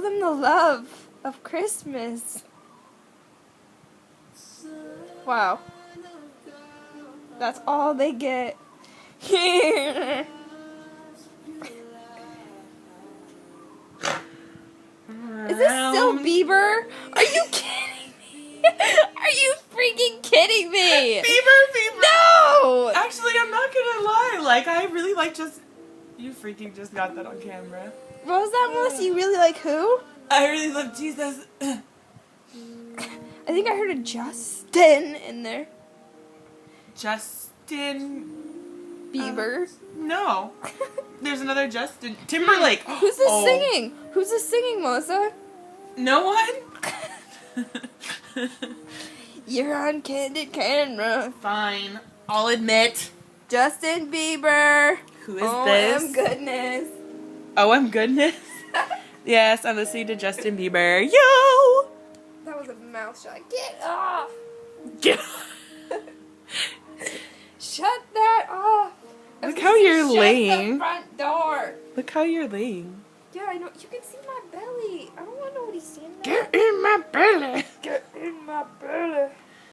them the love of Christmas. Wow. That's all they get. Is this still Bieber? Are you kidding me? Are you freaking kidding me? Bieber. No! Actually, I'm not gonna lie. Like, I really like just... You freaking just got that on camera. What was that, Melissa? You really like who? I really love Jesus. I think I heard a Justin in there. Justin... Bieber. No. There's another Justin. Timberlake. Who's this singing? Who's this singing, Melissa? No one? You're on candid camera. Fine. I'll admit. Justin Bieber. Who is Oh, this? my goodness. Oh, I'm goodness. Yes, I'm listening to Justin Bieber. Yo! That was a mouth shot. Get off. Get Shut that off. Look how you're Shut laying. the front door. Look how you're laying. Yeah, I know. You can see my belly. I don't want nobody seeing that. Get in my belly. Get in my belly.